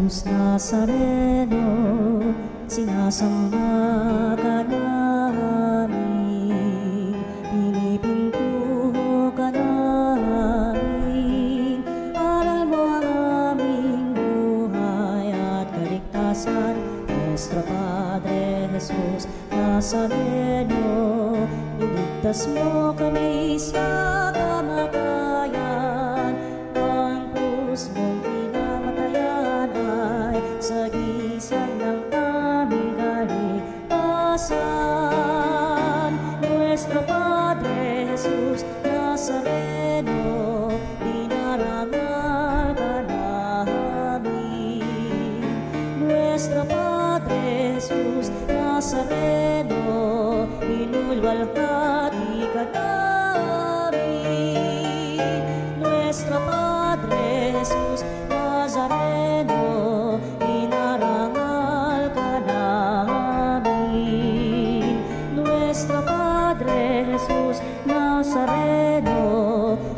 Jesus Nazareno, sinasamba ka namin, pinipintuho ka namin, aral mo ang aming buhay at kaligtasan. Nuestro Padre Jesus Nazareno, iligtas mo kami sa kamatayan, ang krus mong pinamatayan ay sagisag ng aming kaligtasan. Nuestro Padre Jesus Nazareno, dinarangal ka namin. Nuestro Padre Jesus Nazareno, inulwalhati ka namin. Nuestro Padre Jesus Nazareno, inarangal ka namin. Nuestro Padre Jesus Nazareno,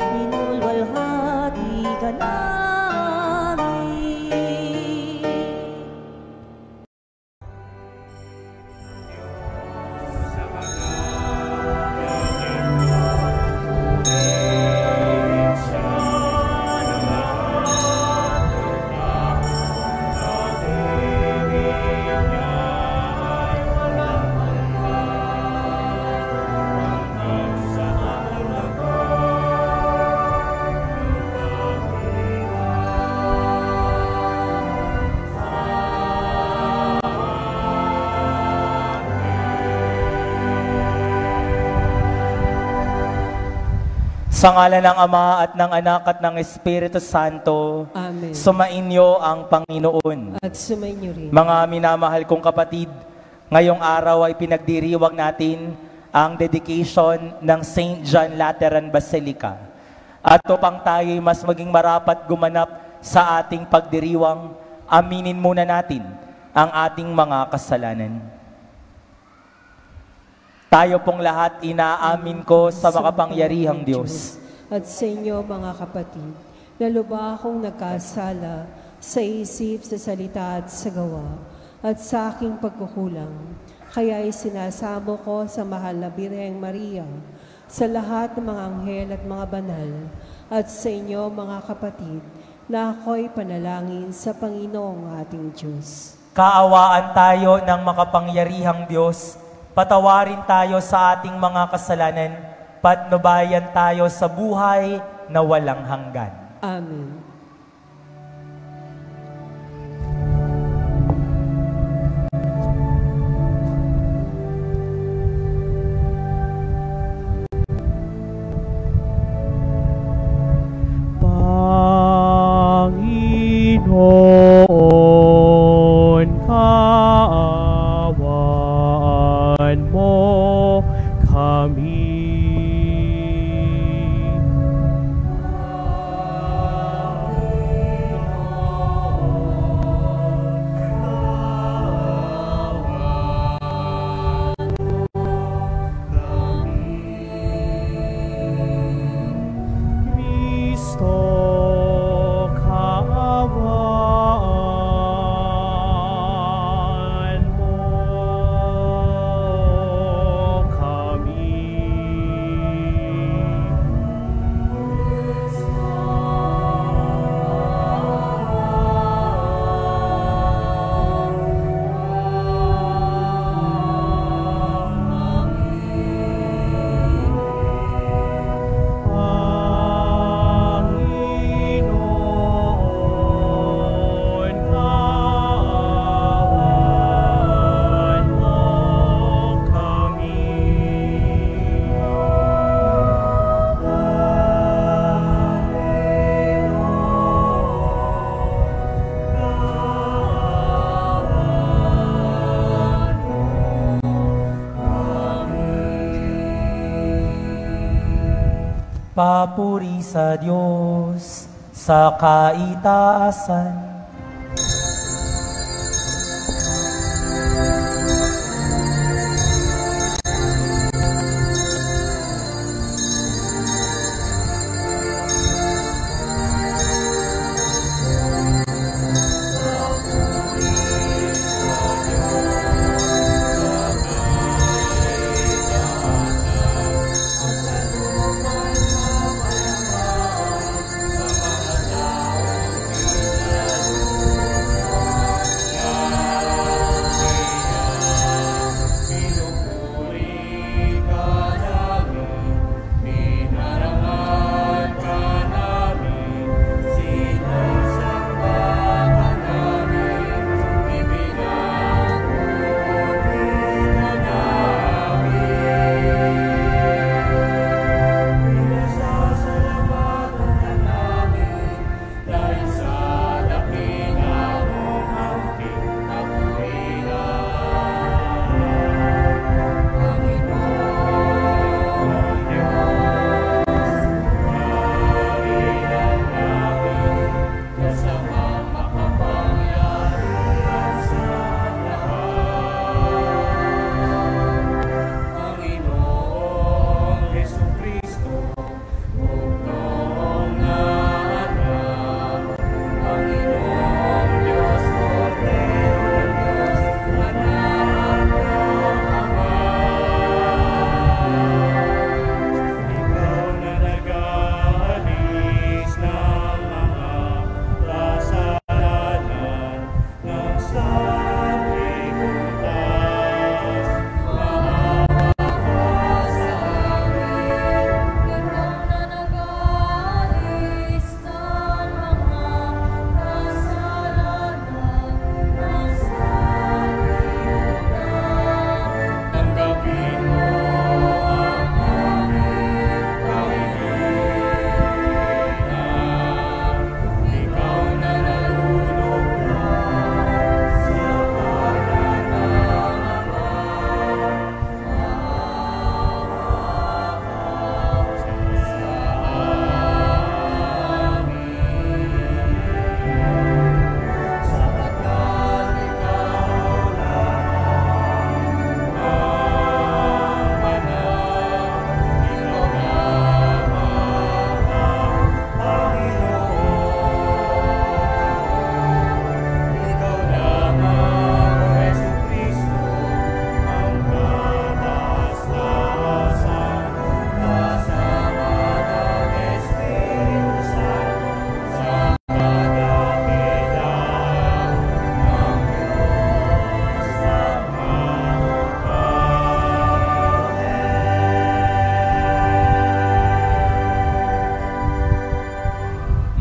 inulwalhati ka namin. Sa ngalan ng Ama at ng Anak at ng Espiritu Santo, Amen. Sumainyo ang Panginoon. At sumainyo rin. Mga minamahal kong kapatid, ngayong araw ay pinagdiriwang natin ang dedication ng St. John Lateran Basilica. At upang tayo'y mas maging marapat gumanap sa ating pagdiriwang, aminin muna natin ang ating mga kasalanan. Tayo pong lahat inaamin ko sa makapangyarihang Diyos. At sa inyo mga kapatid, na lubha akong nagkasala sa isip, sa salita at sa gawa, at sa aking pagkukulang. Kaya'y sinasamo ko sa mahal na Birheng Maria, sa lahat ng mga anghel at mga banal, at sa inyo mga kapatid, na ako'y panalangin sa Panginoong ating Diyos. Kaawaan tayo ng makapangyarihang Diyos, patawarin tayo sa ating mga kasalanan, patnubayan tayo sa buhay na walang hanggan. Amen. Panginoon, kaawaan mo kami. Papuri sa Diyos sa kaitaasan.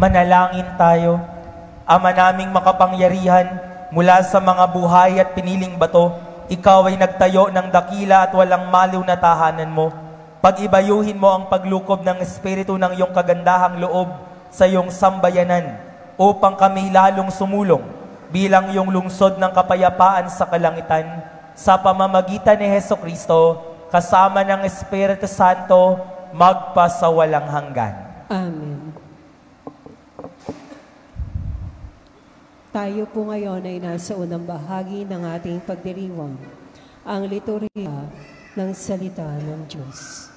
Manalangin tayo. Ama naming makapangyarihan, mula sa mga buhay at piniling bato, ikaw ay nagtayo ng dakila at walang maliw na tahanan mo. Pag-ibayuhin mo ang paglukob ng Espiritu ng iyong kagandahang loob sa iyong sambayanan upang kami lalong sumulong bilang iyong lungsod ng kapayapaan sa kalangitan sa pamamagitan ni Hesukristo kasama ng Espiritu Santo magpasawalang hanggan. Amen. Tayo po ngayon ay nasa unang bahagi ng ating pagdiriwang, ang liturhiya ng salita ng Diyos.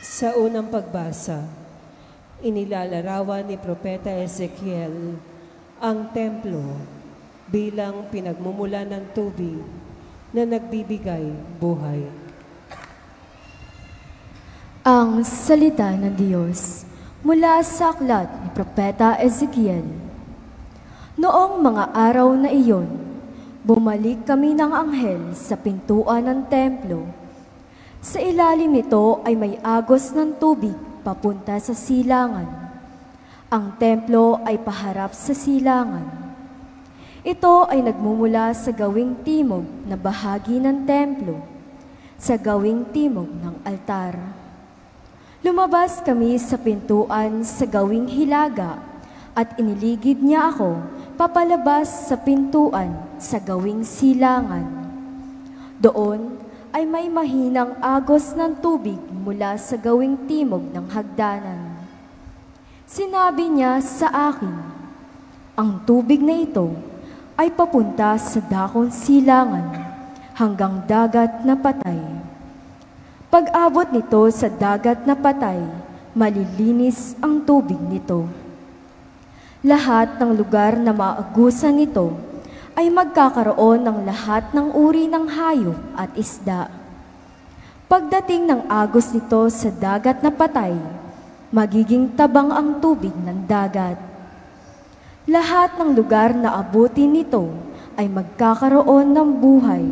Sa unang pagbasa, inilalarawan ni Propeta Ezekiel ang templo bilang pinagmumula ng tubig na nagbibigay buhay. Ang salita ng Diyos mula sa aklat ni Propeta Ezekiel. Noong mga araw na iyon, bumalik kami ng anghel sa pintuan ng templo. Sa ilalim nito ay may agos ng tubig papunta sa silangan. Ang templo ay paharap sa silangan. Ito ay nagmumula sa gawing timog na bahagi ng templo, sa gawing timog ng altar. Lumabas kami sa pintuan sa gawing hilaga at iniligid niya ako papalabas sa pintuan sa gawing silangan. Doon ay may mahinang agos ng tubig mula sa gawing timog ng hagdanan. Sinabi niya sa akin, ang tubig na ito ay papunta sa dakong silangan hanggang dagat na patay. Pag-abot nito sa dagat na patay, malilinis ang tubig nito. Lahat ng lugar na maagusan nito ay magkakaroon ng lahat ng uri ng hayop at isda. Pagdating ng agos nito sa dagat na patay, magiging tabang ang tubig ng dagat. Lahat ng lugar na abutin nito ay magkakaroon ng buhay.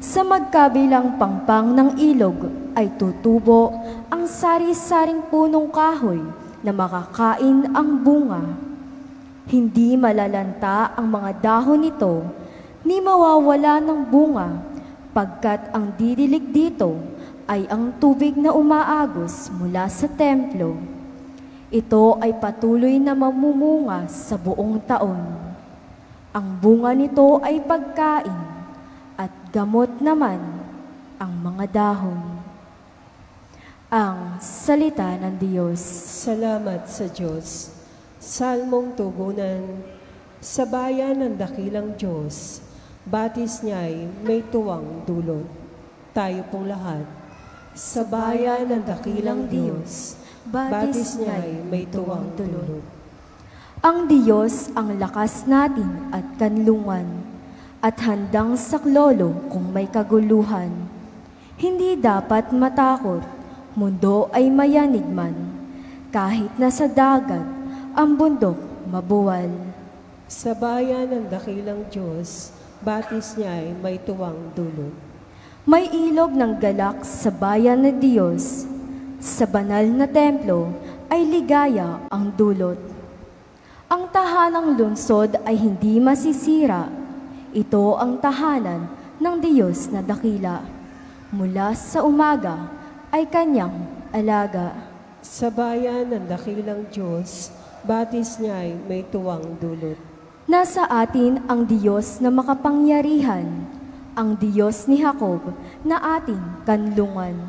Sa magkabilang pangpang ng ilog ay tutubo ang sari-saring punong kahoy na makakain ang bunga. Hindi malalanta ang mga dahon nito, ni mawawala ng bunga, pagkat ang didilig dito ay ang tubig na umaagos mula sa templo. Ito ay patuloy na mamumunga sa buong taon. Ang bunga nito ay pagkain, at gamot naman ang mga dahon. Ang salita ng Diyos. Salamat sa Diyos. Salmong tugunan. Sa bayan ng dakilang Diyos, batis niya'y may tuwang dulot. Tayo pong lahat. Sa bayan ng dakilang Diyos, batis niya'y may tuwang dulot. Ang Diyos ang lakas natin at kanlungan, at handang saklolo kung may kaguluhan. Hindi dapat matakot, mundo ay mayanig man, kahit nasa dagat, ang bundok mabuwal. Sa bayan ng dakilang Diyos, batis niya'y may tuwang dulot. May ilog ng galak sa bayan ng Diyos, sa banal na templo ay ligaya ang dulot. Ang tahanang lungsod ay hindi masisira, ito ang tahanan ng Diyos na dakila. Mula sa umaga ay kanyang alaga. Sa bayan ng dakilang Diyos, batis niya'y may tuwang dulot. Nasa atin ang Diyos na makapangyarihan, ang Diyos ni Jacob na ating kanlungan.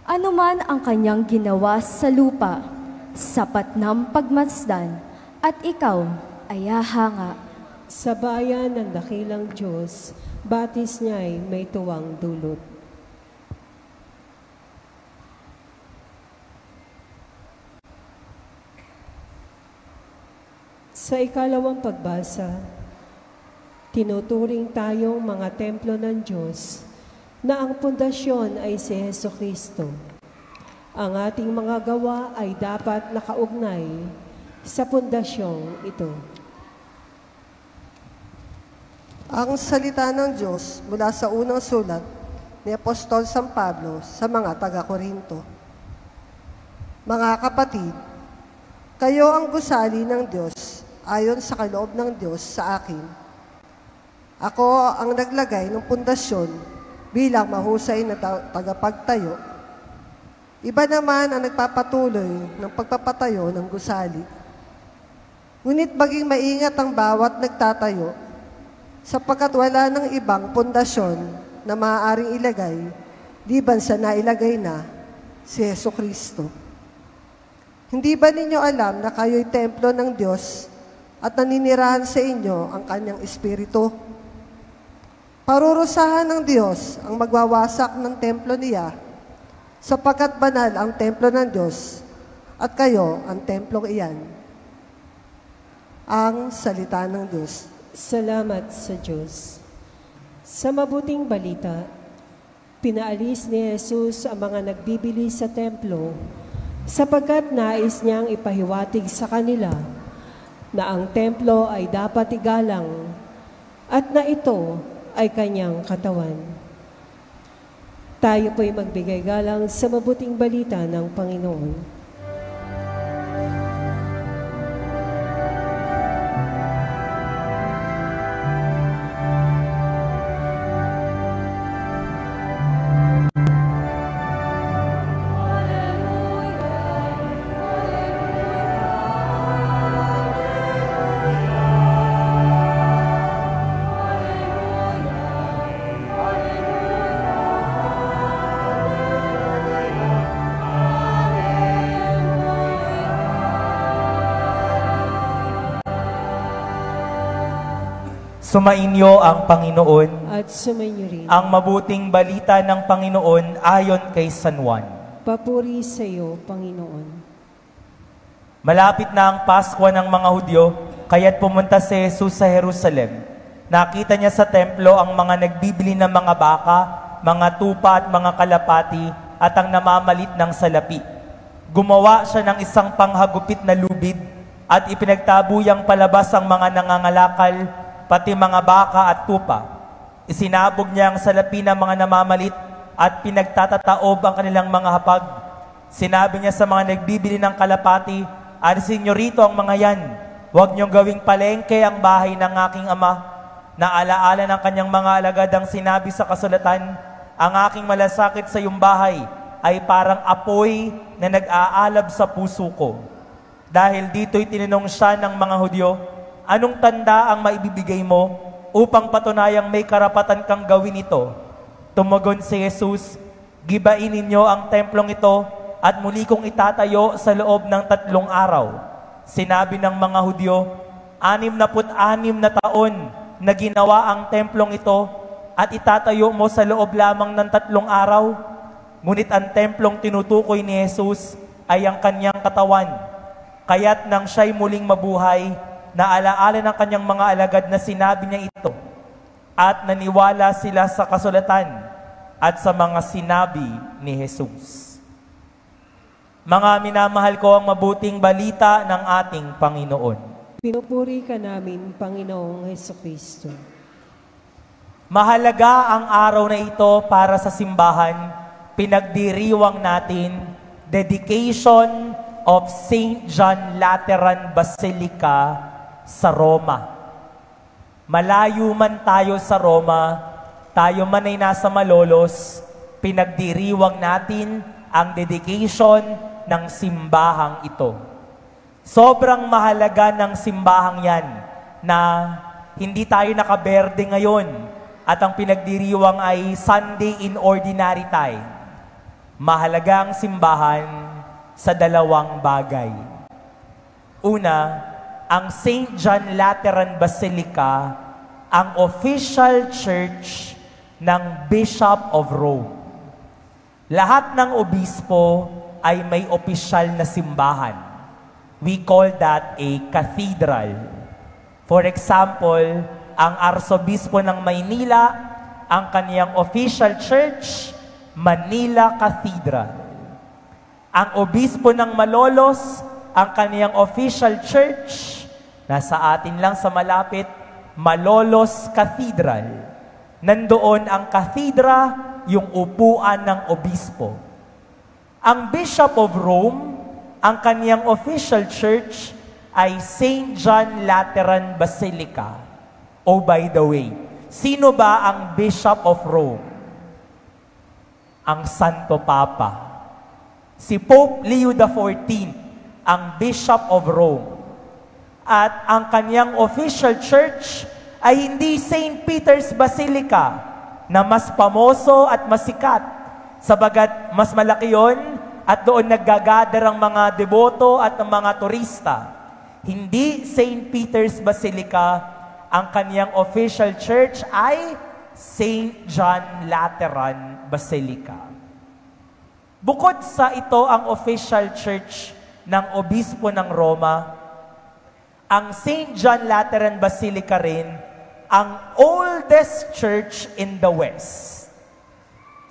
Ano man ang kanyang ginawa sa lupa, sapat ng pagmasdan, at ikaw ay hahanga. Sa bayan ng dakilang Diyos, batis niya'y may tuwang dulot. Sa ikalawang pagbasa, tinuturing tayong mga templo ng Diyos na ang pundasyon ay si Hesukristo. Ang ating mga gawa ay dapat nakaugnay sa pundasyong ito. Ang salita ng Diyos mula sa unang sulat ni Apostol San Pablo sa mga taga-Korinto. Mga kapatid, Kayo ang gusali ng Diyos ayon sa kaloob ng Diyos sa akin. Ako ang naglagay ng pundasyon bilang mahusay na tagapagtayo. Iba naman ang nagpapatuloy ng pagpapatayo ng gusali. Ngunit maging maingat ang bawat nagtatayo, sapagkat wala ng ibang pundasyon na maaaring ilagay, liban sa nailagay na si Jesucristo. Hindi ba ninyo alam na kayo'y templo ng Diyos at naninirahan sa inyo ang Kanyang Espiritu? Parurusahan ng Diyos ang magwawasak ng templo niya, sapagkat banal ang templo ng Diyos at kayo ang templong iyan. Ang salita ng Diyos. Salamat sa Diyos. Sa mabuting balita, pinaalis ni Jesus ang mga nagbibili sa templo sapagkat nais niyang ipahiwatig sa kanila na ang templo ay dapat igalang at na ito ay kanyang katawan. Tayo po'y magbigay galang sa mabuting balita ng Panginoon. Sumainyo ang Panginoon At sumainyo rin. ang mabuting balita ng Panginoon ayon kay San Juan. Papuri sa iyo, Panginoon. Malapit na ang Pasko ng mga Hudyo, kaya't pumunta si Jesus sa Jerusalem. Nakita niya sa templo ang mga nagbibili ng mga baka, mga tupa at mga kalapati at ang namamalit ng salapi. Gumawa siya ng isang panghagupit na lubid at ipinagtabuyang palabas ang mga nangangalakal, pati mga baka at tupa. Isinabog niya ang salapi ng mga namamalit at pinagtatataob ang kanilang mga hapag. Sinabi niya sa mga nagbibili ng kalapati, "Alisin niyo rito ang mga yan. Huwag niyong gawing palengke ang bahay ng aking ama." Naalaala ng kanyang mga alagad ang sinabi sa kasulatan, "Ang aking malasakit sa iyong bahay ay parang apoy na nag-aalab sa puso ko." Dahil dito'y tinanong siya ng mga Hudyo, "Anong tanda ang maibibigay mo upang patunayang may karapatan kang gawin ito?" Tumugon si Jesus, "Gibain ninyo ang templong ito at muli kong itatayo sa loob ng 3 araw. Sinabi ng mga Hudyo, 66 na taon na ginawa ang templong ito at itatayo mo sa loob lamang ng 3 araw. Ngunit ang templong tinutukoy ni Jesus ay ang kanyang katawan. Kaya't nang siya'y muling mabuhay, naalaala ng kanyang mga alagad na sinabi niya ito at naniwala sila sa kasulatan at sa mga sinabi ni Jesus. Mga minamahal ko, ang mabuting balita ng ating Panginoon. Pinupuri ka namin, Panginoong Jesucristo. Mahalaga ang araw na ito para sa simbahan. Pinagdiriwang natin dedication of St. John Lateran Basilica sa Roma. Malayo man tayo sa Roma, tayo man ay nasa Malolos, pinagdiriwang natin ang dedication ng simbahang ito. Sobrang mahalaga ng simbahang yan na hindi tayo nakaberde ngayon at ang pinagdiriwang ay Sunday in Ordinary Time. Mahalaga ang simbahan sa 2 bagay. Una, ang St. John Lateran Basilica ang official church ng Bishop of Rome. Lahat ng obispo ay may opisyal na simbahan. We call that a cathedral. For example, ang Arsobispo ng Maynila, ang kaniyang official church, Manila Cathedral. Ang Obispo ng Malolos, ang kaniyang official church, nasa atin lang sa malapit, Malolos Cathedral. Nandoon ang kathedra, yung upuan ng obispo. Ang Bishop of Rome, ang kaniyang official church ay St. John Lateran Basilica. Oh, by the way, sino ba ang Bishop of Rome? Ang Santo Papa. Si Pope Leo XIV, ang Bishop of Rome. At ang kanyang official church ay hindi St. Peter's Basilica na mas pamoso at masikat, sabagat mas malaki yon at doon naggagather ang mga deboto at ang mga turista. Hindi St. Peter's Basilica, ang kanyang official church ay St. John Lateran Basilica. Bukod sa ito ang official church ng Obispo ng Roma, ang St. John Lateran Basilica rin ang oldest church in the West.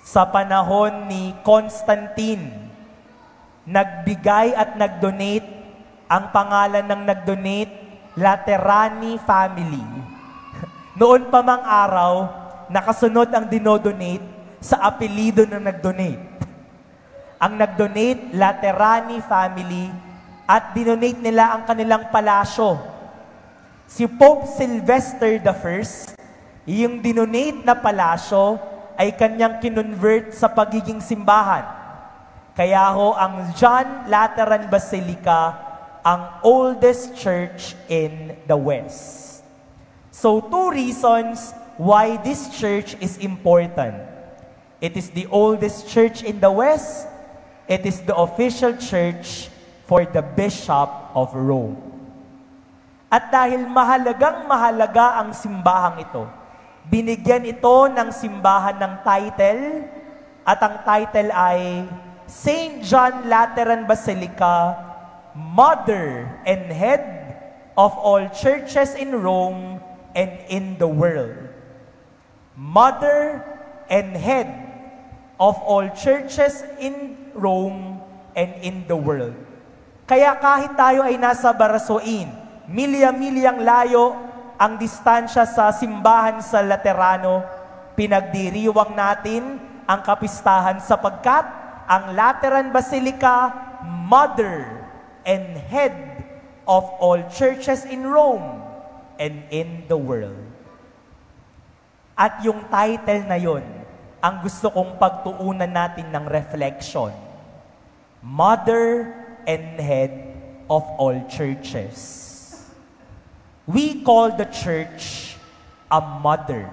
Sa panahon ni Constantine, nagbigay at nagdonate, ang pangalan ng nagdonate, Laterani family. Noon pa mang araw, nakasunod ang dinodonate sa apelido ng nagdonate. Ang nagdonate, Laterani family, at dinonate nila ang kanilang palasyo. Si Pope Sylvester I, yung dinonate na palasyo ay kanyang kinonvert sa pagiging simbahan. Kaya ho, ang John Lateran Basilica ang oldest church in the West. So, two reasons why this church is important. It is the oldest church in the West. It is the official church for the Bishop of Rome. At dahil mahalagang mahalaga ang simbahang ito, binigyan ito ng simbahan ng title, at ang title ay St. John Lateran Basilica, Mother and Head of all churches in Rome and in the world. Mother and Head of all churches in Rome and in the world. Kaya kahit tayo ay nasa Barasoin, milya-milyang layo ang distansya sa simbahan sa Laterano, pinagdiriwang natin ang kapistahan sapagkat ang Lateran Basilica, Mother and Head of all churches in Rome and in the world. At yung title na yon, ang gusto kong pagtuunan natin ng reflection. Mother and Head of all churches. We call the church a mother.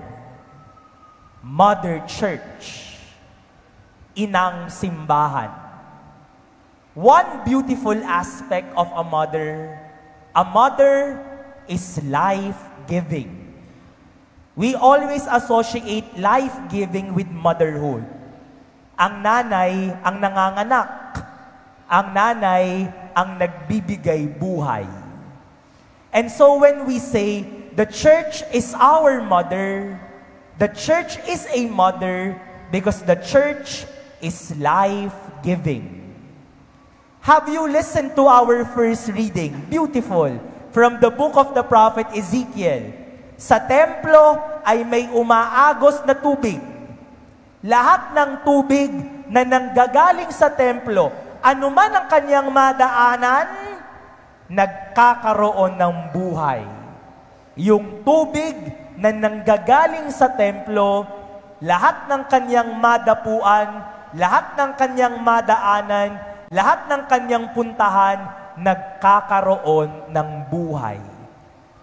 Mother Church. Inang simbahan. One beautiful aspect of a mother is life-giving. We always associate life-giving with motherhood. Ang nanay ang nanganganak. Ang nanay ang nagbibigay buhay. And so when we say, the church is our mother, the church is a mother because the church is life-giving. Have you listened to our first reading? Beautiful. From the book of the prophet Ezekiel. Sa templo ay may umaagos na tubig. Lahat ng tubig na nanggagaling sa templo, anuman ang kanyang madaanan, nagkakaroon ng buhay. Yung tubig na nanggagaling sa templo, lahat ng kanyang madapuan, lahat ng kanyang madaanan, lahat ng kanyang puntahan, nagkakaroon ng buhay.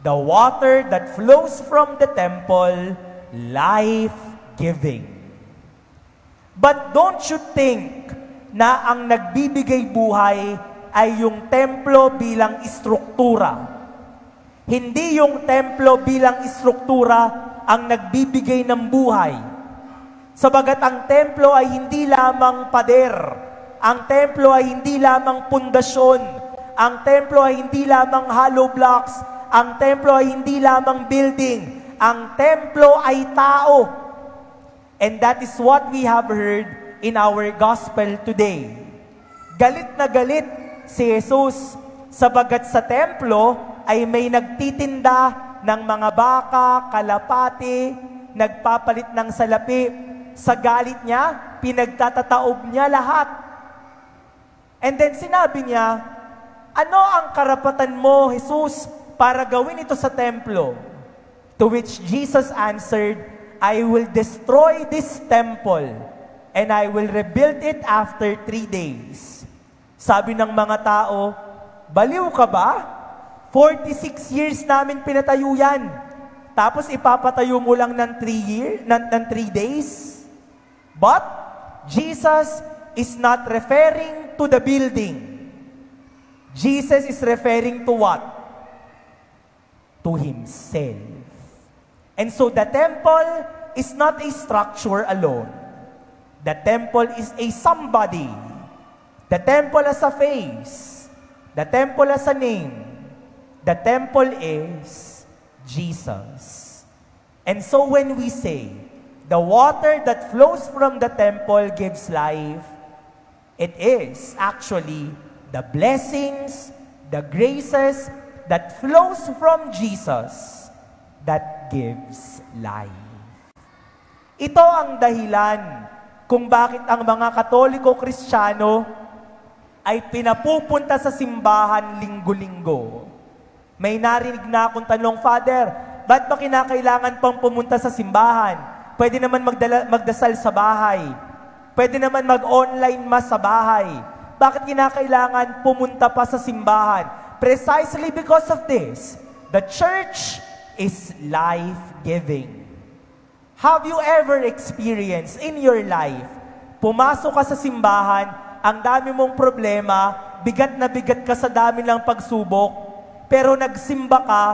The water that flows from the temple, life-giving. But don't you think na ang nagbibigay buhay ay yung templo bilang istruktura? Hindi yung templo bilang istruktura ang nagbibigay ng buhay. Sabagat ang templo ay hindi lamang pader. Ang templo ay hindi lamang pundasyon. Ang templo ay hindi lamang hollow blocks. Ang templo ay hindi lamang building. Ang templo ay tao. And that is what we have heard in our gospel today. Galit na galit si Jesus sabagat sa templo ay may nagtitinda ng mga baka, kalapati, nagpapalit ng salapi. Sa galit niya, pinagtatataob niya lahat. And then sinabi niya, ano ang karapatan mo, Jesus, para gawin ito sa templo? To which Jesus answered, I will destroy this temple and I will rebuild it after 3 days. Sabi ng mga tao, baliw ka ba? 46 years namin pinatayo yan. Tapos ipapatayo mo lang ng 3 days? But Jesus is not referring to the building. Jesus is referring to what? To Himself. And so the temple is not a structure alone. The temple is a somebody. The temple has a face. The temple has a name. The temple is Jesus. And so when we say, the water that flows from the temple gives life, it is actually the blessings, the graces that flows from Jesus that gives life. Ito ang dahilan kung bakit ang mga Katoliko-Kristiyano ay pinapupunta sa simbahan linggo-linggo. May narinig na akong tanong, Father, ba't ba kinakailangan pang pumunta sa simbahan? Pwede naman magdasal sa bahay. Pwede naman mag-online mass sa bahay. Bakit kinakailangan pumunta pa sa simbahan? Precisely because of this. The church is life-giving. Have you ever experienced in your life, pumasok ka sa simbahan, ang dami mong problema, bigat na bigat ka sa dami ng pagsubok, pero nagsimba ka,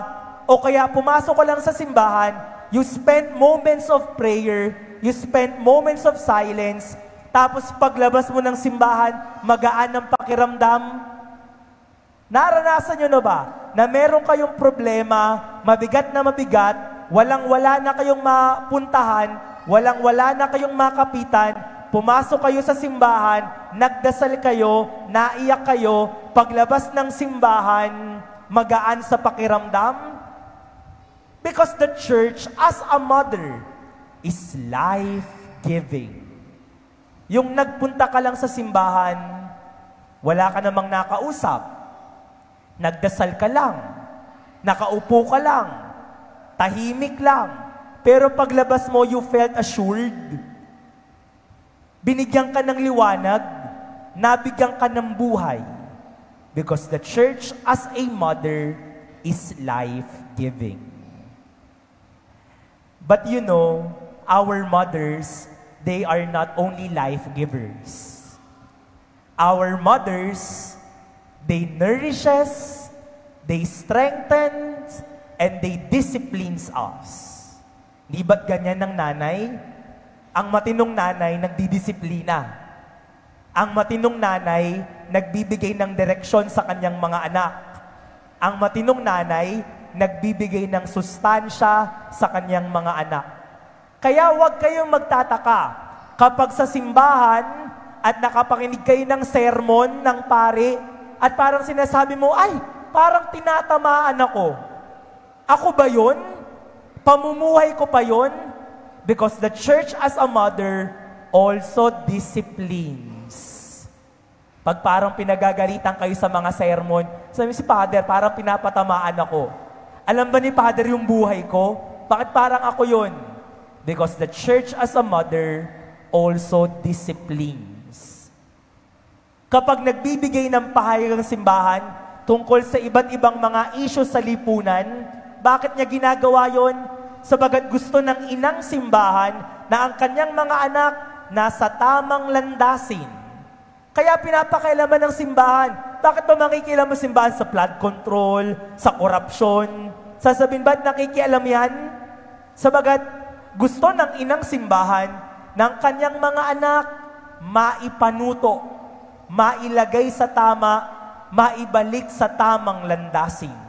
o kaya pumasok ka lang sa simbahan, you spend moments of prayer, you spend moments of silence, tapos paglabas mo ng simbahan, magaan ang pakiramdam. Naranasan nyo na ba na meron kayong problema, mabigat na mabigat, walang-wala na kayong mapuntahan, walang-wala na kayong makapitan, pumasok kayo sa simbahan, nagdasal kayo, naiyak kayo, paglabas ng simbahan, magaan sa pakiramdam? Because the church as a mother is life-giving. Yung nagpunta ka lang sa simbahan, wala ka namang nakausap, nagdasal ka lang, nakaupo ka lang, tahimik lang, pero paglabas mo, you felt assured. Binigyan ka ng liwanag, nabigyan ka ng buhay. Because the church as a mother is life-giving. But you know, our mothers, they are not only life-givers. Our mothers, they nourishes, they strengthens, and they disciplines us. Di ba't ganyan ng nanay? Ang matinong nanay nagdidisiplina. Ang matinong nanay nagbibigay ng direksyon sa kanyang mga anak. Ang matinong nanay nagbibigay ng sustansya sa kanyang mga anak. Kaya huwag kayong magtataka kapag sa simbahan at nakapakinig kayo ng sermon ng pari at parang sinasabi mo, ay, parang tinatamaan ako. Ako ba yun? Pamumuhay ko pa yun? Because the church as a mother also disciplines. Pag parang pinagagalitan kayo sa mga sermon, sabi si Father, parang pinapatamaan ako. Alam ba ni Father yung buhay ko? Bakit parang ako yun? Because the church as a mother also disciplines. Kapag nagbibigay ng pahayag ang simbahan tungkol sa iba't ibang mga isyu sa lipunan, bakit niya ginagawa yon? Sabagat gusto ng inang simbahan na ang kanyang mga anak nasa tamang landasin. Kaya pinapakailaman ng simbahan. Bakit ba makikialam ang simbahan sa flood control, sa korupsyon? Sasabihin, ba't nakikialam yan? Sabagat gusto ng inang simbahan ng kanyang mga anak maipanuto, mailagay sa tama, maibalik sa tamang landasin.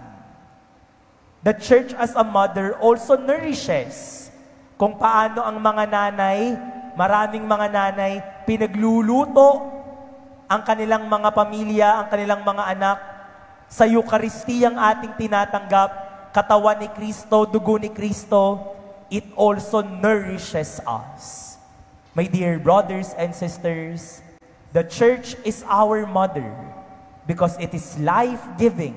The church as a mother also nourishes kung paano ang mga nanay, maraming mga nanay, pinagluluto ang kanilang mga pamilya, ang kanilang mga anak sa Eucharistiyang ating tinatanggap, katawan ni Kristo, dugo ni Kristo, it also nourishes us. My dear brothers and sisters, The church is our mother because it is life-giving.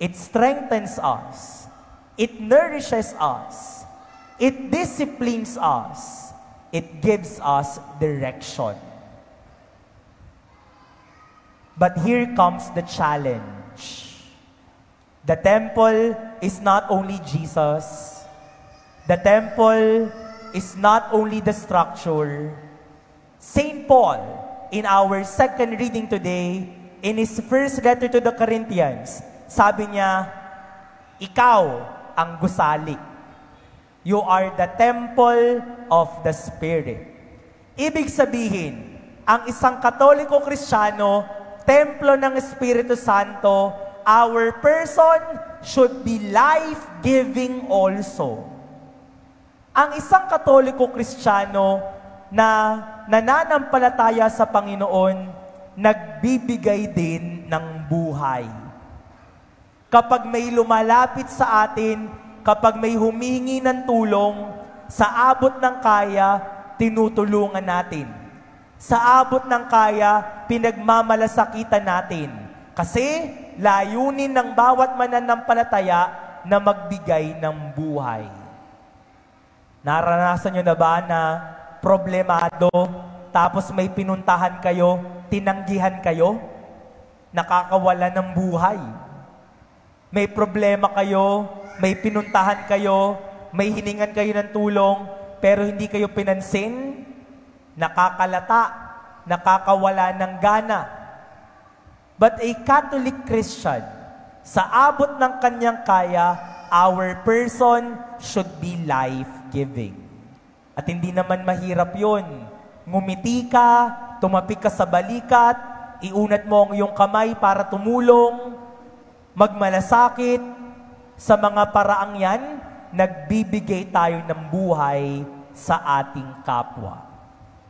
It strengthens us. It nourishes us. It disciplines us. It gives us direction. But here comes the challenge. The temple is not only Jesus. The temple is not only the structure. St. Paul, in our second reading today, in his first letter to the Corinthians, sabi niya, ikaw ang gusali. You are the temple of the Spirit. Ibig sabihin, ang isang Katoliko Kristiyano, templo ng Espiritu Santo, our person should be life-giving also. Ang isang Katoliko Kristiyano na nananampalataya sa Panginoon, nagbibigay din ng buhay. Kapag may lumalapit sa atin, kapag may humingi ng tulong, sa abot ng kaya, tinutulungan natin. Sa abot ng kaya, pinagmamalasakitan natin. Kasi layunin ng bawat mananampalataya na magbigay ng buhay. Naranasan nyo na ba na problemado, tapos may pinuntahan kayo, tinanggihan kayo, nakakawala ng buhay? May problema kayo, may pinuntahan kayo, may hiningan kayo ng tulong, pero hindi kayo pinansin, nakakalata, nakakawala ng gana. But a Catholic Christian, sa abot ng kanyang kaya, our person should be life-giving. At hindi naman mahirap yun. Ngumiti ka, tumapi ka sa balikat, iunat mo ang iyong kamay para tumulong, magmalasakit. Sa mga paraang yan, nagbibigay tayo ng buhay sa ating kapwa.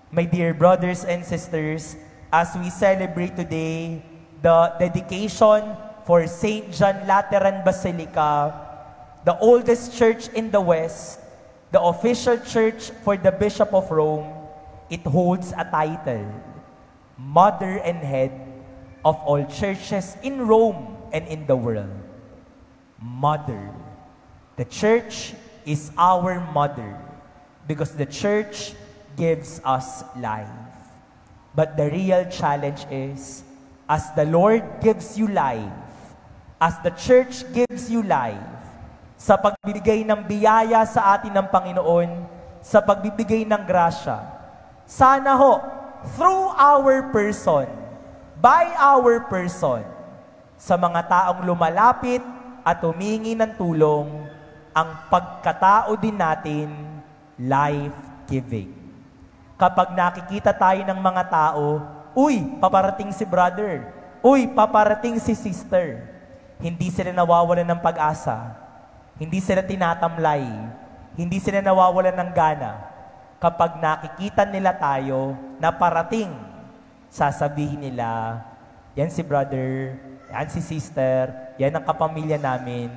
My dear brothers and sisters, as we celebrate today the dedication for St. John Lateran Basilica, the oldest church in the West, the official church for the Bishop of Rome, it holds a title, Mother and Head of all churches in Rome and in the world. Mother. The church is our mother because the church gives us life. But the real challenge is, as the Lord gives you life, as the church gives you life, sa pagbibigay ng biyaya sa atin ng Panginoon, sa pagbibigay ng grasya, sana ho, through our person, by our person, sa mga taong lumalapit at humingi ng tulong, ang pagkatao din natin, life-giving. Kapag nakikita tayo ng mga tao, uy, paparating si brother, uy, paparating si sister, hindi sila nawawalan ng pag-asa, hindi sila tinatamlay, hindi sila nawawalan ng gana. Kapag nakikita nila tayo na parating, sasabihin nila, yan si brother, yan si sister, yan ang kapamilya namin,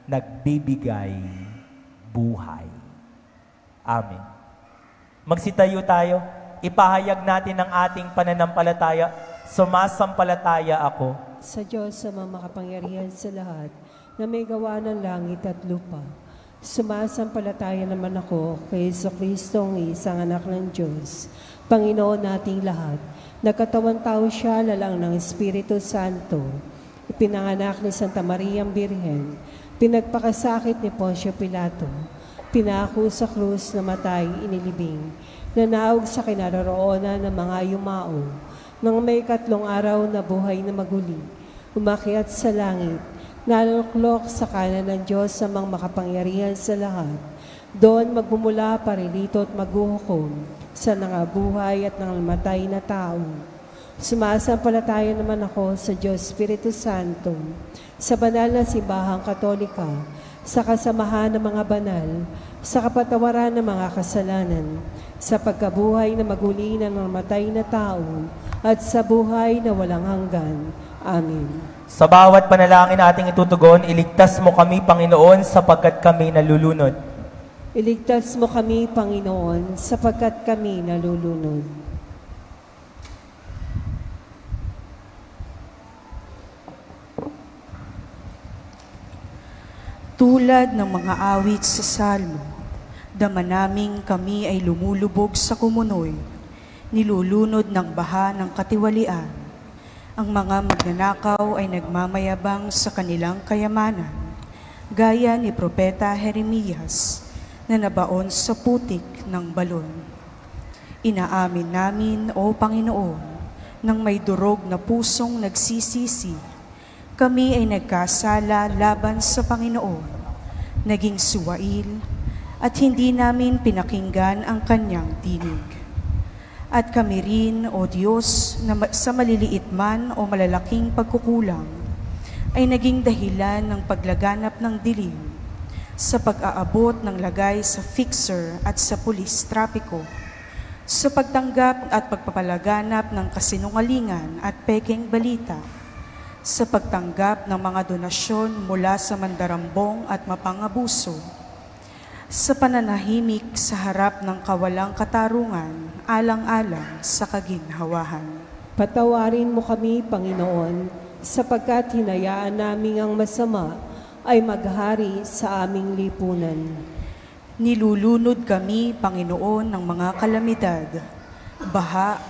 nagbibigay buhay. Amen. Magsitayo tayo, ipahayag natin ang ating pananampalataya. Sumasampalataya ako sa Diyos sa mga makapangyarihan sa lahat, na may gawa ng langit at lupa. Sumasampalataya naman ako kay Jesucristo, ang isang anak ng Diyos, Panginoon nating lahat. Nagkatawang tao siya, lalang ng Espiritu Santo. Ipinanganak ni Santa Maria ang Birhen. Pinagpakasakit ni Poncio Pilato. Pinako sa krus, namatay, inilibing. Nanaog sa kinaroroonan ng mga yumao. Nang may 3 araw na buhay na maguli, umakyat sa langit, naluklok sa kanan ng Diyos sa mga makapangyarihan sa lahat. Doon magbumula parilito at maghuhukom sa nangabuhay at nangamatay na tao. Sumasampalataya naman ako sa Diyos Espiritu Santo, sa banal na simbahang Katolika, sa kasamahan ng mga banal, sa kapatawaran ng mga kasalanan, sa pagkabuhay na maguli ng namatay na tao, at sa buhay na walang hanggan. Amen. Sa bawat panalangin ating itutugon, iligtas mo kami, Panginoon, sapagkat kami nalulunod. Iligtas mo kami, Panginoon, sapagkat kami nalulunod. Tulad ng mga awit sa salmo, dama naming kami ay lumulubog sa kumunoy, nilulunod ng baha ng katiwalian. Ang mga magnanakaw ay nagmamayabang sa kanilang kayamanan, gaya ni Propeta Jeremias na nabaon sa putik ng balon. Inaamin namin, O Panginoon, nang may durog na pusong nagsisisi, kami ay nagkasala laban sa Panginoon, naging suwail, at hindi namin pinakinggan ang kanyang tinig. At kami rin, O Diyos, na sa maliliit man o malalaking pagkukulang, ay naging dahilan ng paglaganap ng dilim, sa pag-aabot ng lagay sa fixer at sa pulis trapiko, sa pagtanggap at pagpapalaganap ng kasinungalingan at pekeng balita, sa pagtanggap ng mga donasyon mula sa mandarambong at mapangabuso, sa pananahimik sa harap ng kawalang katarungan, alang-alang sa kaginhawahan. Patawarin mo kami, Panginoon, sapagkat hinayaan namin ang masama ay maghari sa aming lipunan. Nilulunod kami, Panginoon, ng mga kalamidad, baha,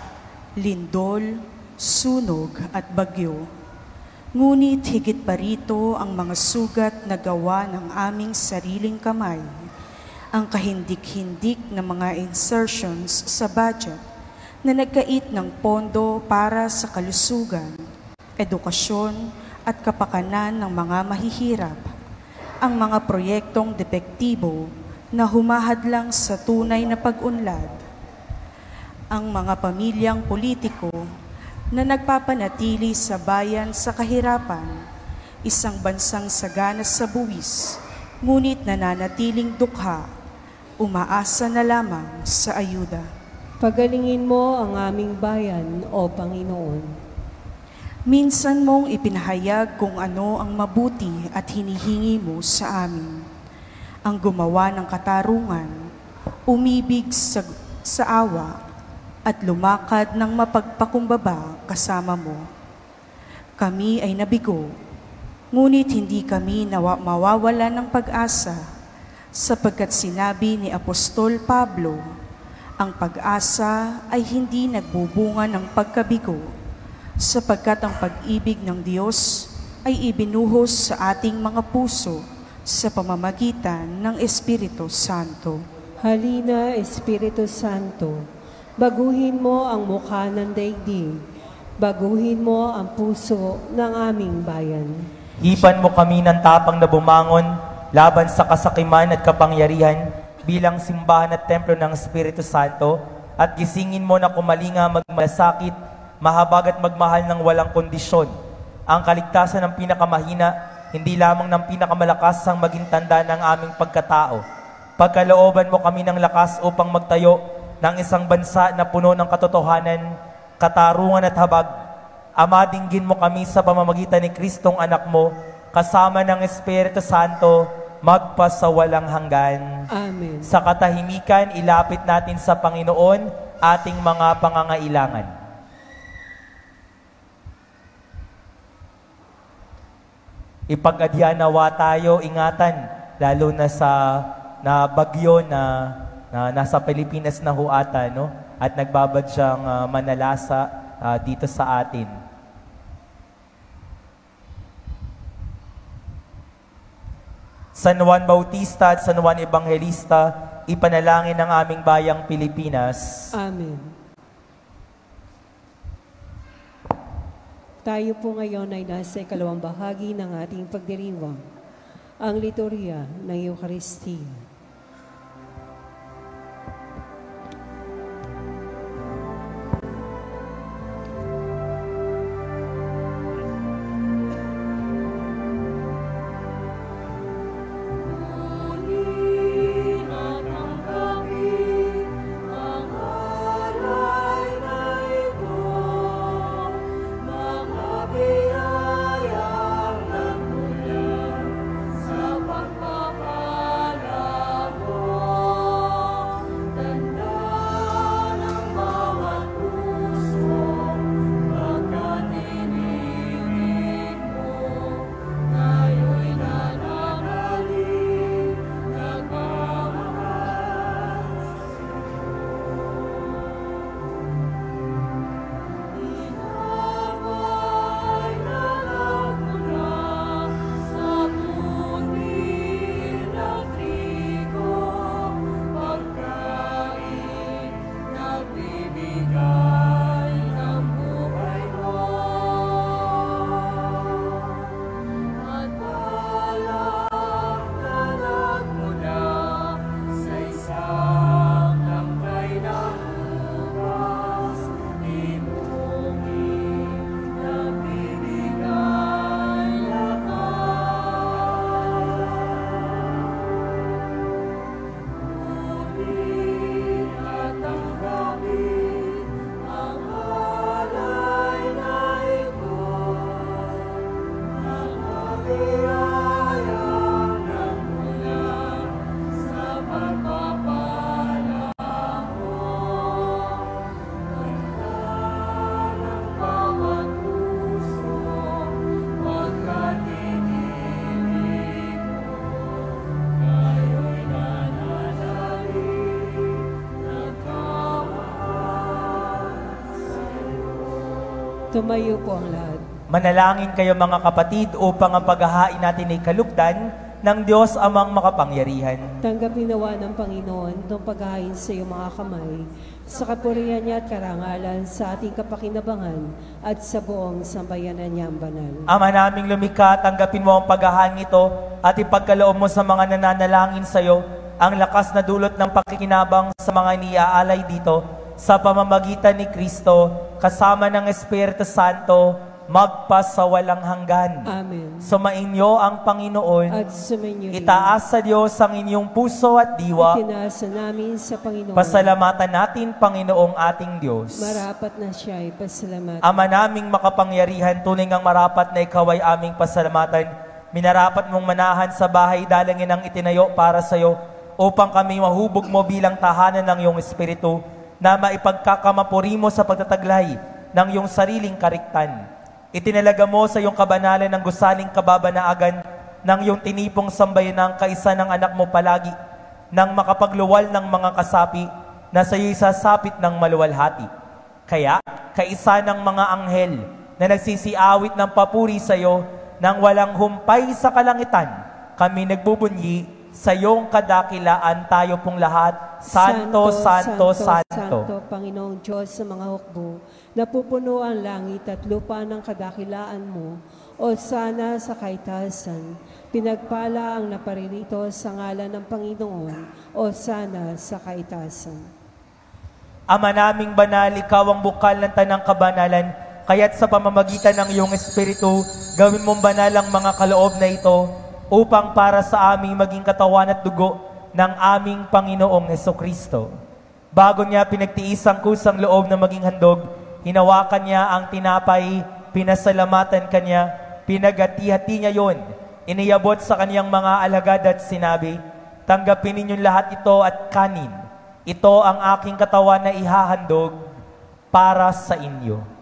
lindol, sunog at bagyo. Ngunit higit pa rito ang mga sugat na gawa ng aming sariling kamay, ang kahindik-hindik na mga insertions sa budget na nagkait ng pondo para sa kalusugan, edukasyon at kapakanan ng mga mahihirap, ang mga proyektong depektibo na humahadlang sa tunay na pag-unlad, ang mga pamilyang politiko na nagpapanatili sa bayan sa kahirapan, isang bansang sagana sa buwis, ngunit nananatiling dukha, umaasa na lamang sa ayuda. Pagalingin mo ang aming bayan, O Panginoon. Minsan mong ipinahayag kung ano ang mabuti at hinihingi mo sa amin. Ang gumawa ng katarungan, umibig sa awa, at lumakad ng mapagpakumbaba kasama mo. Kami ay nabigo, ngunit hindi kami mawawala ng pag-asa, sapagkat sinabi ni Apostol Pablo, ang pag-asa ay hindi nagbubunga ng pagkabigo, sapagkat ang pag-ibig ng Diyos ay ibinuhos sa ating mga puso sa pamamagitan ng Espiritu Santo. Halina, Espiritu Santo, baguhin mo ang mukha ng daigdig, baguhin mo ang puso ng aming bayan. Hipan mo kami ng tapang na bumangon laban sa kasakiman at kapangyarihan bilang simbahan at templo ng Espiritu Santo, at gisingin mo na kumalinga magmalasakit, mahabag at magmahal ng walang kondisyon. Ang kaligtasan ng pinakamahina, hindi lamang ng pinakamalakas ang maging tanda ng aming pagkatao. Pagkalooban mo kami ng lakas upang magtayo ng isang bansa na puno ng katotohanan, katarungan at habag. Ama, dinggin mo kami sa pamamagitan ni Kristong anak mo, kasama ng Espiritu Santo, magpasawalang hanggan. Amen. Sa katahimikan, ilapit natin sa Panginoon ating mga pangangailangan. Ipag-adya nawa tayo, ingatan, lalo na sa bagyo na nasa Pilipinas na huata, no? At nagbabadyang manalasa dito sa atin. San Juan Bautista at San Juan Evangelista, ipanalangin ang aming bayang Pilipinas. Amen. Tayo po ngayon ay nasa ikalawang bahagi ng ating pagdiriwang, ang liturya ng Eucharistia. Sa pagpapala Tumayo po ang lahat. Manalangin kayo mga kapatid upang ang paghahain natin ay kalugdan ng Diyos amang makapangyarihan. Tanggapin nawa ng Panginoon itong paghahain sa iyong mga kamay, sa kapurihan niya at karangalan, sa ating kapakinabangan at sa buong sambayanan niyang banal. Ama naming lumikha, tanggapin mo ang paghahain ito at ipagkaloob mo sa mga nananalangin sa iyo ang lakas na dulot ng pakikinabang sa mga iniaalay dito sa pamamagitan ni Kristo kasama ng Espiritu Santo magpasawalang hanggan. Amen. Sumainyo ang Panginoon. At sumainyo rin. Itaas sa Diyos ang inyong puso at diwa. Itinaasa namin sa Panginoon. Pasalamatan natin, Panginoong ating Diyos. Marapat na siya ay pasalamatan. Ama naming makapangyarihan, tunay ngang marapat na ikaw ay aming pasalamatan. Minarapat mong manahan sa bahay dalangin ang itinayo para sa iyo upang kami mahubog mo bilang tahanan ng iyong Espiritu na maipagkakamapuri mo sa pagtataglay ng iyong sariling kariktan. Itinalaga mo sa iyong kabanalan ng gusaling kababanaagan ng iyong tinipong sambayanang kaisa ng anak mo palagi nang makapagluwal ng mga kasapi na sa iyo'y sasapit ng maluwalhati. Kaya, kaisa ng mga anghel na nagsisiawit ng papuri sa iyo nang walang humpay sa kalangitan, kami nagbubunyi sa iyong kadakilaan tayo pong lahat. Santo, Santo, Santo. Panginoong Diyos sa mga hukbo, napupuno ang langit at lupa ng kadakilaan mo, o sana sa kaitasan. Pinagpala ang naparirito sa ngalan ng Panginoon, o sana sa kaitasan. Ama naming banal, ikaw ang bukal ng tanang kabanalan, kaya't sa pamamagitan ng iyong Espiritu, gawin mong banal ang mga kaloob na ito, upang para sa aming maging katawan at dugo ng aming Panginoong Hesukristo. Bago niya pinagtiis ang kusang loob na maging handog, hinawakan niya ang tinapay, pinasalamatan kanya, pinagati-hati niya yon, iniyabot sa kaniyang mga alagad at sinabi, tanggapin ninyong lahat ito at kanin. Ito ang aking katawan na ihahandog para sa inyo.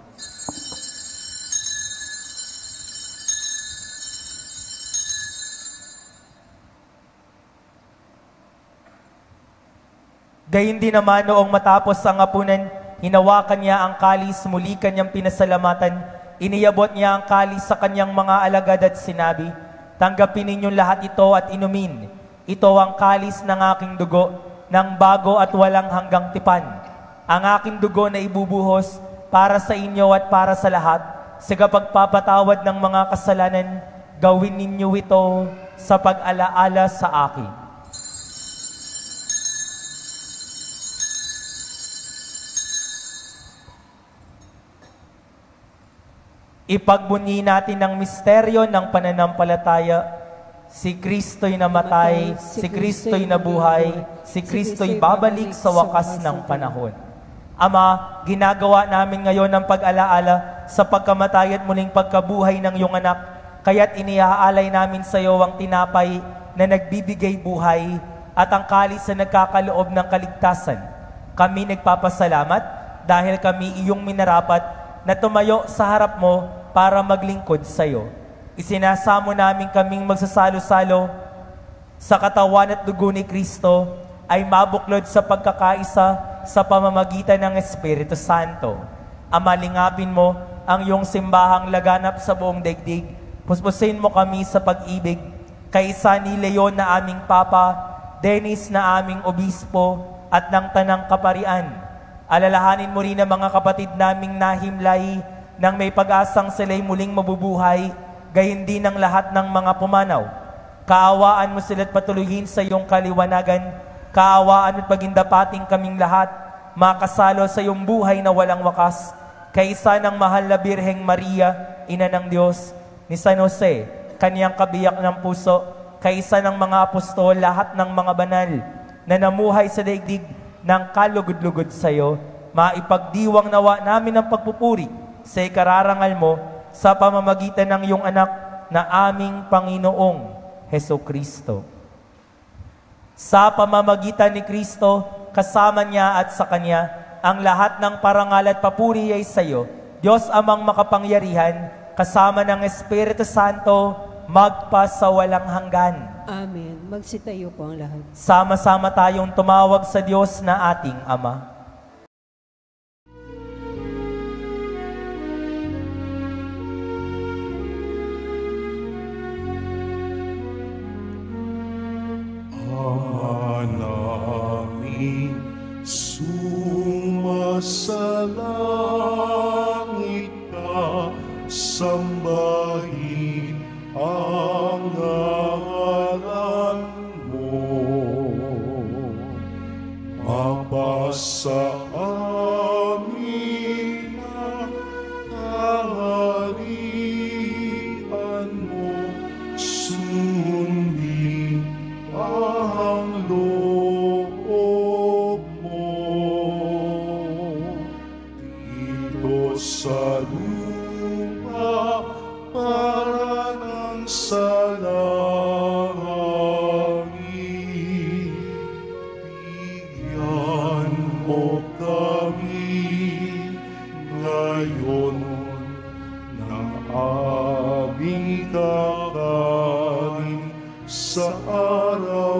Gayun din naman noong matapos ang hapunan, hinawakan niya ang kalis, muli kanyang pinasalamatan, iniyabot niya ang kalis sa kanyang mga alagad at sinabi, tanggapin ninyong lahat ito at inumin. Ito ang kalis ng aking dugo, ng bago at walang hanggang tipan. Ang aking dugo na ibubuhos para sa inyo at para sa lahat, sa kapagpapatawad ng mga kasalanan, gawin ninyo ito sa pag-alaala sa akin. Ipagbunyi natin ang misteryo ng pananampalataya. Si Kristo'y namatay, si Kristo'y nabuhay, si Kristo'y babalik sa wakas ng panahon. Ama, ginagawa namin ngayon ang pag-alaala sa pagkamatay at muling pagkabuhay ng iyong anak, kaya't iniaalay namin sa iyo ang tinapay na nagbibigay buhay at ang kalis na nagkakaloob ng kaligtasan. Kami nagpapasalamat dahil kami iyong minarapat na tumayo sa harap mo para maglingkod sa iyo. Isinasamo namin kaming magsasalo-salo sa katawan at dugo ni Kristo ay mabuklod sa pagkakaisa sa pamamagitan ng Espiritu Santo. Ama, lingapin mo ang iyong simbahang laganap sa buong daigdig. Puspusin mo kami sa pag-ibig, kaisa ni Leon na aming Papa, Dennis na aming Obispo, at ng Tanang Kaparian. Alalahanin mo rin ang mga kapatid naming nahimlay nang may pag-asang sila'y muling mabubuhay, gayon din ang lahat ng mga pumanaw. Kaawaan mo sila't patuloyin sa iyong kaliwanagan, kaawaan at pagindapating kaming lahat, makasalo sa iyong buhay na walang wakas, kaisa ng mahal na Birheng Maria, Ina ng Diyos, ni San Jose, kaniyang kabiyak ng puso, kaisa ng mga apostol, lahat ng mga banal, na namuhay sa daigdig, ng kalugod-lugod sa iyo, maipagdiwang nawa namin ang pagpupuri sa ikararangal mo sa pamamagitan ng iyong anak na aming Panginoong Hesukristo. Sa pamamagitan ni Kristo, kasama niya at sa Kanya, ang lahat ng parangal at papuri ay sa iyo, Diyos amang makapangyarihan, kasama ng Espiritu Santo, magpasawalang hanggan. Amen. Magsitayo po ang lahat. Sama-sama tayong tumawag sa Diyos na ating Ama. Sumasalangit ka, sambahin ang ngalan mo. Mapasa amin ang kaharian mo, sundin ang loob mo. Dito sa lupa para ng sa langit, bigyan mo kami ngayon ng aming kakanin sa araw-araw,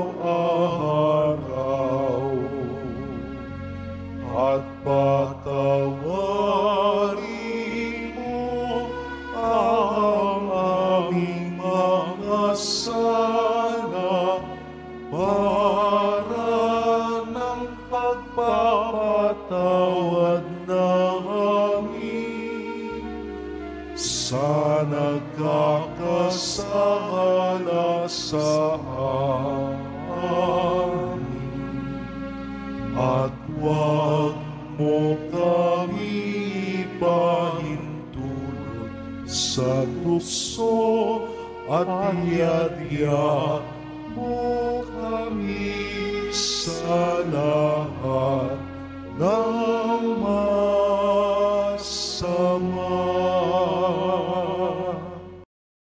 at patawarin mo ang aming mga sala para ng pagpapatawad namin sa nagkakasala sa amin. At huwag mo kami ipahintulot sa tukso, at iadya mo kami sa lahat ng masama.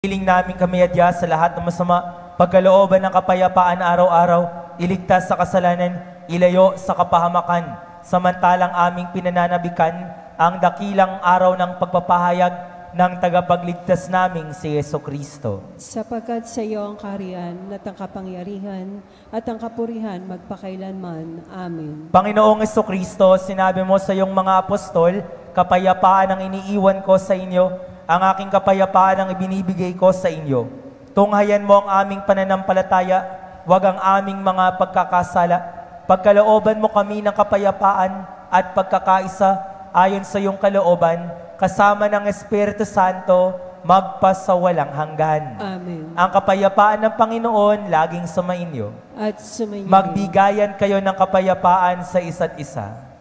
Hiling namin kami adya sa lahat ng masama, pagkalooban ng kapayapaan araw-araw, iligtas sa kasalanan, ilayo sa kapahamakan, samantalang aming pinananabikan ang dakilang araw ng pagpapahayag ng tagapagligtas naming si Jesucristo. Sapagkat sa iyo ang kaharian at ang kapangyarihan at ang kapurihan magpakailanman. Amen. Panginoong Jesucristo, sinabi mo sa iyong mga apostol, kapayapaan ang iniiwan ko sa inyo, ang aking kapayapaan ang ibinibigay ko sa inyo. Tunghayan mo ang aming pananampalataya, wag ang aming mga pagkakasala. Pagkalooban mo kami ng kapayapaan at pagkakaisa ayon sa iyong kalooban, kasama ng Espiritu Santo, magpasawalang hanggan. Amen. Ang kapayapaan ng Panginoon laging sumainyo. At sumainyo. Magbigayan kayo ng kapayapaan sa isa't isa.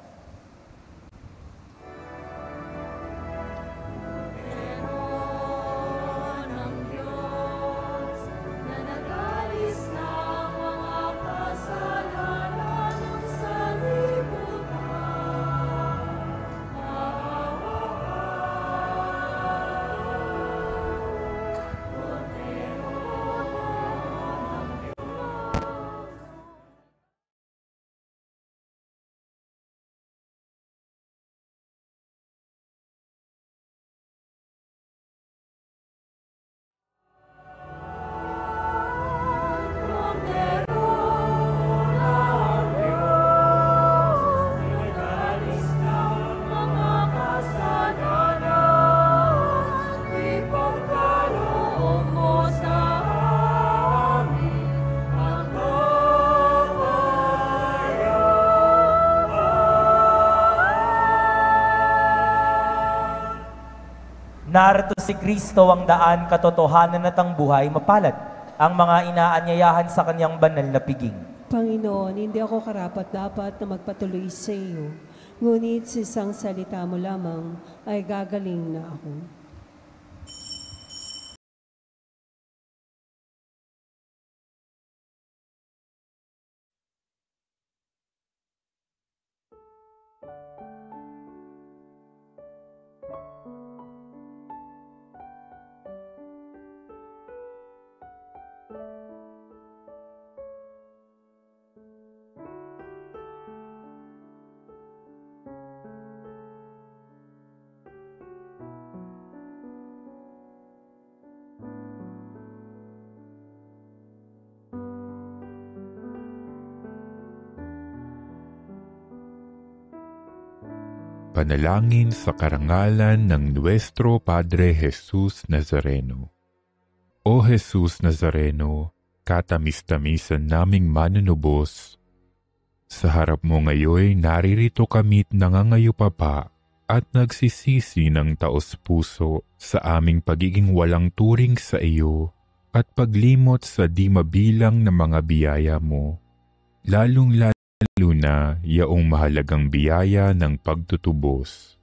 Narito si Kristo ang daan, katotohanan at ang buhay, mapalad ang mga inaanyayahan sa kanyang banal na piging. Panginoon, hindi ako karapat-dapat na magpatuloy sa iyo, ngunit sa isang salita mo lamang ay gagaling na ako. Panalangin sa karangalan ng Nuestro Padre Jesus Nazareno. O Jesus Nazareno, katamis-tamisan naming manunubos, Sa harap mo ngayon, naririto kami't nangangayupapa at nagsisisi ng taos-puso sa aming pagiging walang turing sa iyo at paglimot sa di mabilang na mga biyaya mo. Lalong-lalo na yaong mahalagang biyaya ng pagtutubos.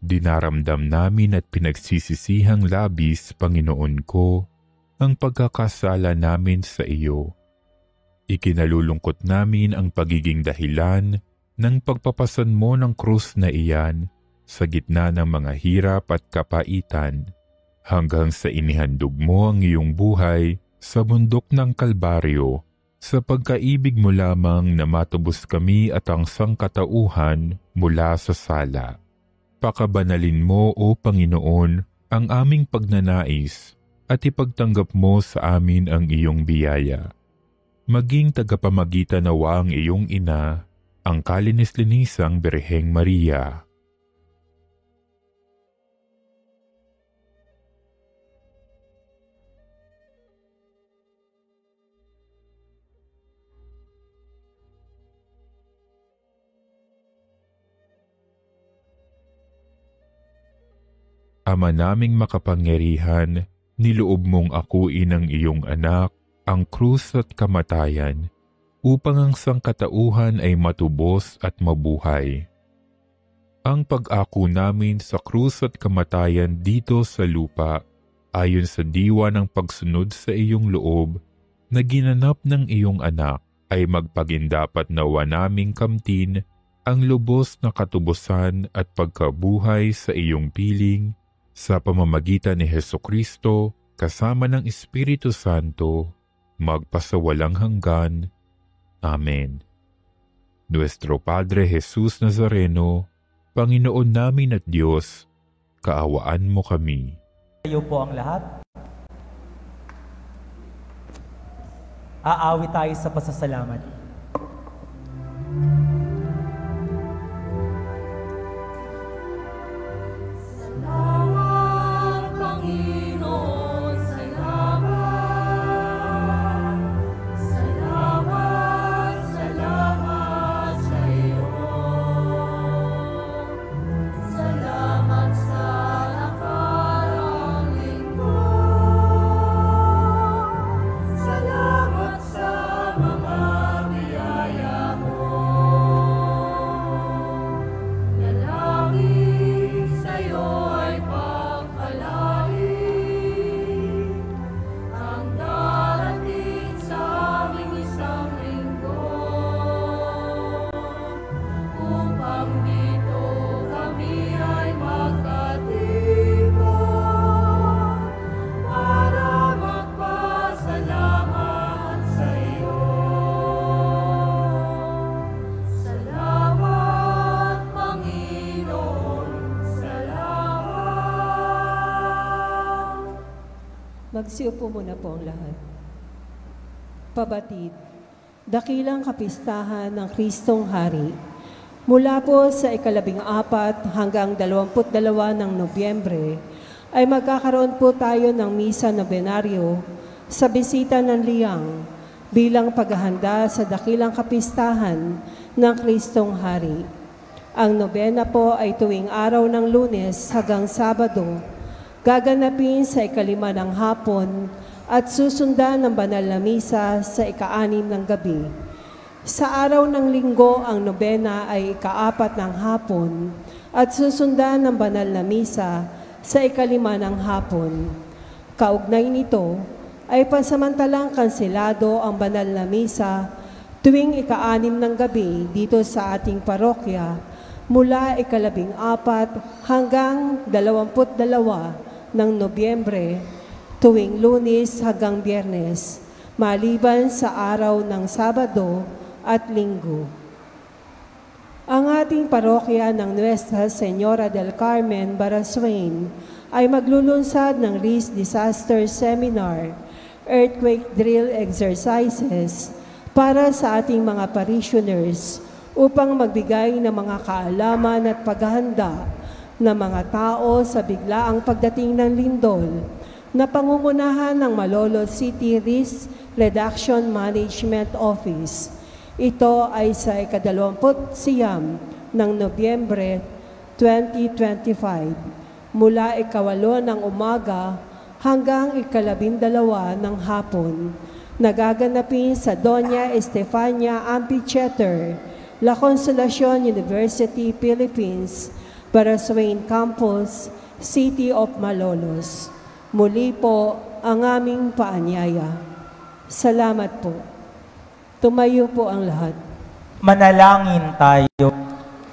Dinaramdam namin at pinagsisisihang labis, Panginoon ko, ang pagkakasala namin sa iyo. Ikinalulungkot namin ang pagiging dahilan ng pagpapasan mo ng krus na iyan sa gitna ng mga hirap at kapaitan hanggang sa inihandog mo ang iyong buhay sa bundok ng Kalbaryo sa pagkaibig mo lamang na matubos kami at ang sangkatauhan mula sa sala. Pakabanalin mo, O Panginoon, ang aming pagnanais at ipagtanggap mo sa amin ang iyong biyaya. Maging tagapamagitan nawa ang iyong ina, ang kalinis-linisang Birheng Maria. Ama naming makapangyarihan, niloob mong akuin ang iyong anak, ang krus at kamatayan, upang ang sangkatauhan ay matubos at mabuhay. Ang pag-ako namin sa krus at kamatayan dito sa lupa, ayon sa diwa ng pagsunod sa iyong loob, na ginanap ng iyong anak, ay magpagindapat nawa naming kamtin ang lubos na katubusan at pagkabuhay sa iyong piling, sa pamamagitan ni Hesukristo, kasama ng Espiritu Santo, magpasawalang hanggan. Amen. Nuestro Padre Jesus Nazareno, Panginoon namin at Diyos, kaawaan mo kami. Tayo po ang lahat. Aawi tayo sa pasasalamat. Magsiupo muna po ang lahat. Pabatid, dakilang kapistahan ng Kristong Hari. Mula po sa 14 hanggang 22 ng Nobyembre, ay magkakaroon po tayo ng misa nobenaryo sa bisita ng liyang bilang paghahanda sa dakilang kapistahan ng Kristong Hari. Ang nobena po ay tuwing araw ng Lunes hanggang Sabado, gaganapin sa 5 ng hapon at susundan ng banal na misa sa 6 ng gabi. Sa araw ng Linggo, ang nobena ay 4 ng hapon at susundan ng banal na misa sa 5 ng hapon. Kaugnay nito ay pansamantalang kanselado ang banal na misa tuwing 6 ng gabi dito sa ating parokya mula 14 hanggang 22 ng Nobyembre, tuwing Lunes hanggang Biyernes, maliban sa araw ng Sabado at Linggo. Ang ating parokya ng Nuestra Señora del Carmen, Barasuin, ay maglulunsad ng Risk Disaster Seminar, Earthquake Drill Exercises para sa ating mga parishioners upang magbigay ng mga kaalaman at paghahanda ng mga tao sa biglaang pagdating ng lindol na pangungunahan ng Malolos City Risk Reduction Management Office. Ito ay sa ika-29 ng Nobyembre 2025 mula ika-8 ng umaga hanggang ika-12 ng hapon. Nagaganapin sa Doña Estefania Amphitheater, La Consolacion University, Philippines, Baraswain Campus, City of Malolos. Muli po ang aming paanyaya. Salamat po. Tumayo po ang lahat. Manalangin tayo.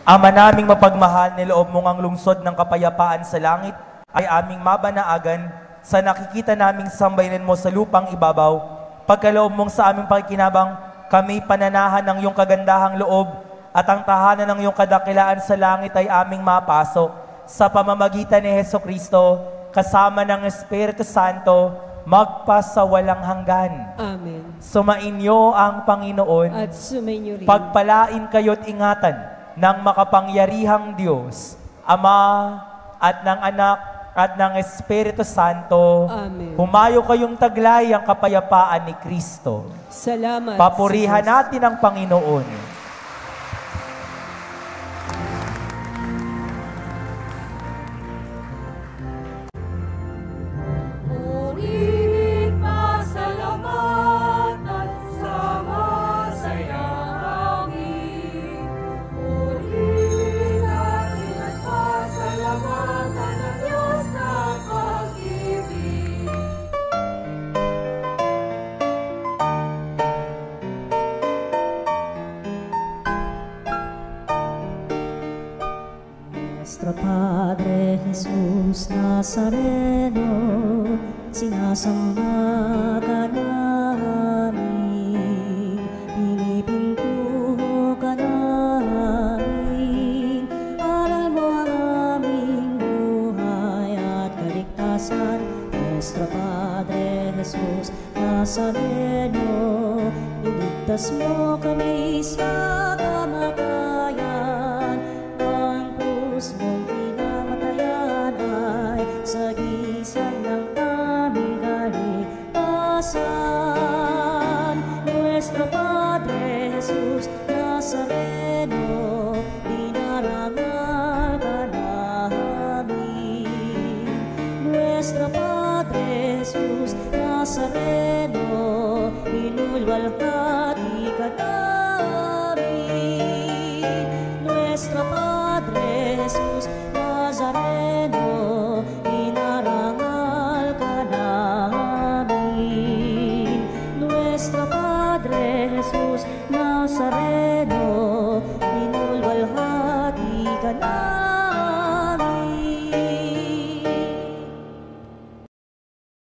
Ama naming mapagmahal, niloob mong ang lungsod ng kapayapaan sa langit ay aming mabanaagan sa nakikita naming sambayanan mo sa lupang ibabaw. Pagkaloob mong sa aming pakikinabang, kami pananahan ng iyong kagandahang loob at ang tahanan ng iyong kadakilaan sa langit ay aming mapasok. Sa pamamagitan ni Hesukristo, kasama ng Espiritu Santo, magpasawalang hanggan. Amen. Sumainyo ang Panginoon. At sumainyo rin. Pagpalain kayo't ingatan ng makapangyarihang Diyos, Ama at ng Anak at ng Espiritu Santo. Amen. Humayo kayong taglay ang kapayapaan ni Kristo. Salamat. Papurihan natin ang Panginoon. Nuestro Padre Jesus Nazareno, sinasamba ka namin, pinipintuho ka namin, aral mo ang aming buhay at kaligtasan. Nuestro Padre Jesus Nazareno, iligtas mo kami sa kamatayan, ang krus mong pinamatayan ay sagisag ng aming kaligtasan. Nuestro Padre Jesus Nazareno, dinarangal ka namin. Nuestro Padre Jesus Nazareno, inulwalhati ka namin. Nuestro Padre Jesus Nazareno, inarangal ka namin. Nuestro Padre Jesus Nazareno,